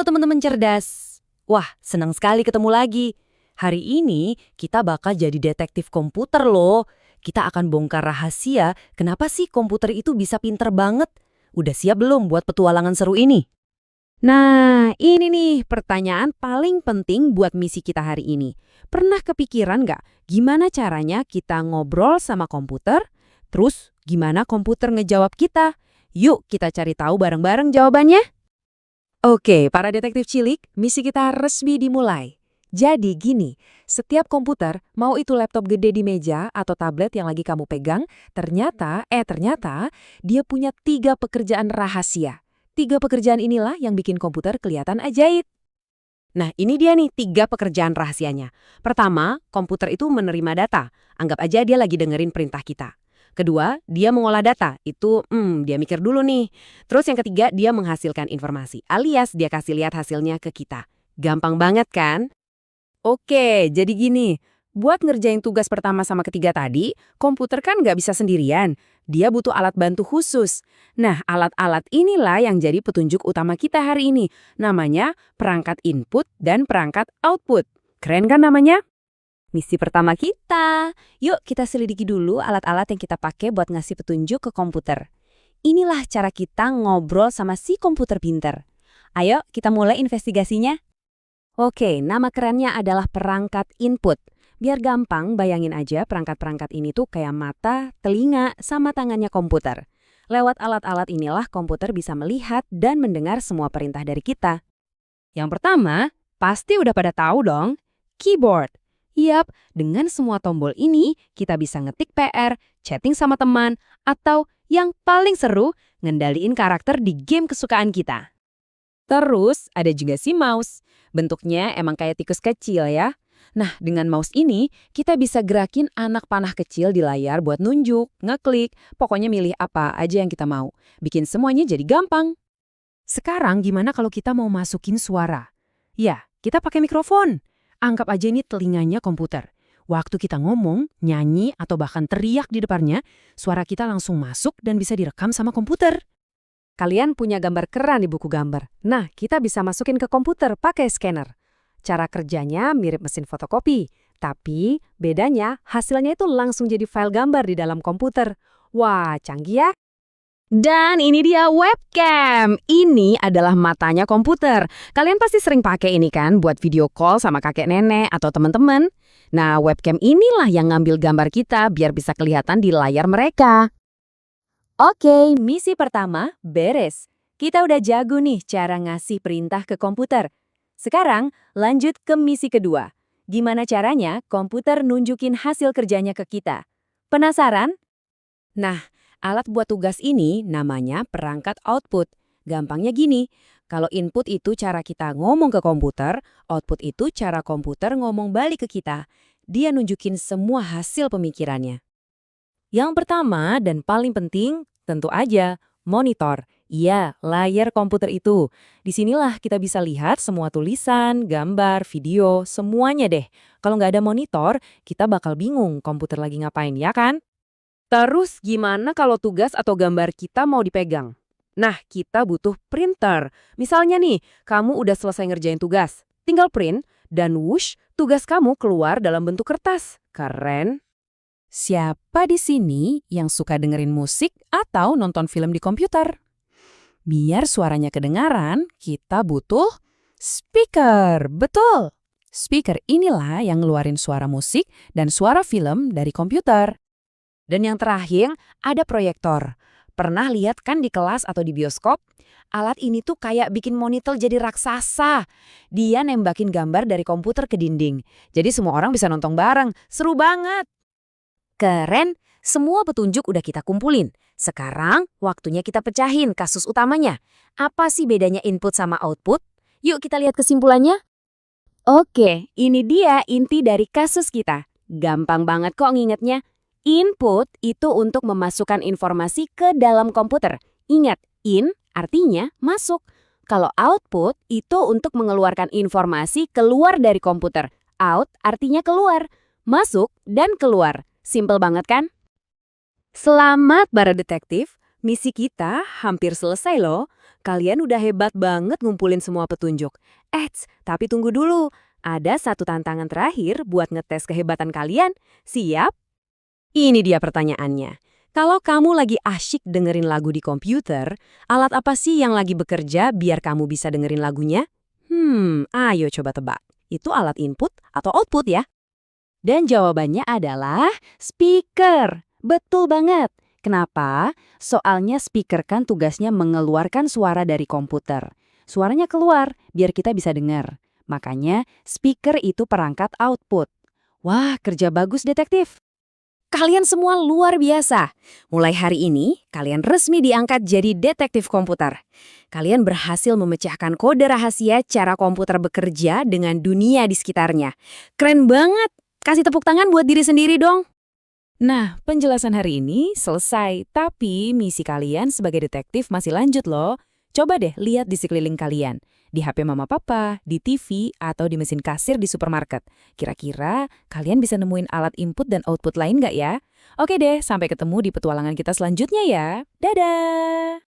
teman-teman cerdas. Wah, senang sekali ketemu lagi. Hari ini kita bakal jadi detektif komputer loh. Kita akan bongkar rahasia kenapa sih komputer itu bisa pinter banget. Udah siap belum buat petualangan seru ini? Nah, ini nih pertanyaan paling penting buat misi kita hari ini. Pernah kepikiran nggak gimana caranya kita ngobrol sama komputer? Terus gimana komputer ngejawab kita? Yuk kita cari tahu bareng-bareng jawabannya. Oke, para detektif cilik, misi kita resmi dimulai. Jadi gini, setiap komputer, mau itu laptop gede di meja atau tablet yang lagi kamu pegang, ternyata dia punya 3 pekerjaan rahasia. 3 pekerjaan inilah yang bikin komputer kelihatan ajaib. Nah, ini dia nih 3 pekerjaan rahasianya. Pertama, komputer itu menerima data. Anggap aja dia lagi dengerin perintah kita. Kedua, dia mengolah data. Itu, dia mikir dulu nih. Terus yang ketiga, dia menghasilkan informasi. Alias dia kasih lihat hasilnya ke kita. Gampang banget kan? Oke, jadi gini. Buat ngerjain tugas pertama sama ketiga tadi, komputer kan nggak bisa sendirian. Dia butuh alat bantu khusus. Nah, alat-alat inilah yang jadi petunjuk utama kita hari ini. Namanya perangkat input dan perangkat output. Keren kan namanya? Misi pertama kita. Yuk kita selidiki dulu alat-alat yang kita pakai buat ngasih petunjuk ke komputer. Inilah cara kita ngobrol sama si komputer pinter. Ayo kita mulai investigasinya. Oke, nama kerennya adalah perangkat input. Biar gampang, bayangin aja perangkat-perangkat ini tuh kayak mata, telinga, sama tangannya komputer. Lewat alat-alat inilah komputer bisa melihat dan mendengar semua perintah dari kita. Yang pertama, pasti udah pada tahu dong, keyboard. Yap, dengan semua tombol ini kita bisa ngetik PR, chatting sama teman, atau yang paling seru, ngendaliin karakter di game kesukaan kita. Terus ada juga si mouse. Bentuknya emang kayak tikus kecil ya. Nah, dengan mouse ini kita bisa gerakin anak panah kecil di layar buat nunjuk, ngeklik, pokoknya milih apa aja yang kita mau. Bikin semuanya jadi gampang. Sekarang gimana kalau kita mau masukin suara? Ya, kita pakai mikrofon. Anggap aja ini telinganya komputer. Waktu kita ngomong, nyanyi, atau bahkan teriak di depannya, suara kita langsung masuk dan bisa direkam sama komputer. Kalian punya gambar keren di buku gambar. Nah, kita bisa masukin ke komputer pakai scanner. Cara kerjanya mirip mesin fotokopi, tapi bedanya hasilnya itu langsung jadi file gambar di dalam komputer. Wah, canggih ya? Dan ini dia webcam. Ini adalah matanya komputer. Kalian pasti sering pakai ini kan buat video call sama kakek nenek atau teman-teman. Nah, webcam inilah yang ngambil gambar kita biar bisa kelihatan di layar mereka. Oke, misi pertama beres. Kita udah jago nih cara ngasih perintah ke komputer. Sekarang lanjut ke misi kedua. Gimana caranya komputer nunjukin hasil kerjanya ke kita? Penasaran? Nah, alat buat tugas ini namanya perangkat output. Gampangnya gini, kalau input itu cara kita ngomong ke komputer, output itu cara komputer ngomong balik ke kita. Dia nunjukin semua hasil pemikirannya. Yang pertama dan paling penting, tentu aja, monitor. Iya, layar komputer itu. Disinilah kita bisa lihat semua tulisan, gambar, video, semuanya deh. Kalau nggak ada monitor, kita bakal bingung komputer lagi ngapain, ya kan? Terus gimana kalau tugas atau gambar kita mau dipegang? Nah, kita butuh printer. Misalnya nih, kamu udah selesai ngerjain tugas. Tinggal print, dan whoosh, tugas kamu keluar dalam bentuk kertas. Keren! Siapa di sini yang suka dengerin musik atau nonton film di komputer? Biar suaranya kedengaran, kita butuh speaker. Betul! Speaker inilah yang ngeluarin suara musik dan suara film dari komputer. Dan yang terakhir, ada proyektor. Pernah lihat kan di kelas atau di bioskop? Alat ini tuh kayak bikin monitor jadi raksasa. Dia nembakin gambar dari komputer ke dinding. Jadi semua orang bisa nonton bareng. Seru banget! Keren! Semua petunjuk udah kita kumpulin. Sekarang waktunya kita pecahin kasus utamanya. Apa sih bedanya input sama output? Yuk kita lihat kesimpulannya. Oke, ini dia inti dari kasus kita. Gampang banget kok ngingetnya. Input itu untuk memasukkan informasi ke dalam komputer. Ingat, in artinya masuk. Kalau output itu untuk mengeluarkan informasi keluar dari komputer. Out artinya keluar. Masuk dan keluar. Simpel banget kan? Selamat para detektif. Misi kita hampir selesai loh. kalian udah hebat banget ngumpulin semua petunjuk. Tapi tunggu dulu. Ada satu tantangan terakhir buat ngetes kehebatan kalian. Siap? Ini dia pertanyaannya. Kalau kamu lagi asyik dengerin lagu di komputer, alat apa sih yang lagi bekerja biar kamu bisa dengerin lagunya? Ayo coba tebak. Itu alat input atau output ya? Dan jawabannya adalah speaker. Betul banget. Kenapa? Soalnya speaker kan tugasnya mengeluarkan suara dari komputer. Suaranya keluar biar kita bisa dengar. Makanya speaker itu perangkat output. Wah, kerja bagus detektif. Kalian semua luar biasa. Mulai hari ini, kalian resmi diangkat jadi detektif komputer. Kalian berhasil memecahkan kode rahasia cara komputer bekerja dengan dunia di sekitarnya. Keren banget. Kasih tepuk tangan buat diri sendiri dong. Nah, penjelasan hari ini selesai. Tapi misi kalian sebagai detektif masih lanjut loh. Coba deh lihat di sekeliling kalian. Di HP mama papa, di TV, atau di mesin kasir di supermarket. Kira-kira kalian bisa nemuin alat input dan output lain nggak ya? Oke deh, sampai ketemu di petualangan kita selanjutnya ya. Dadah!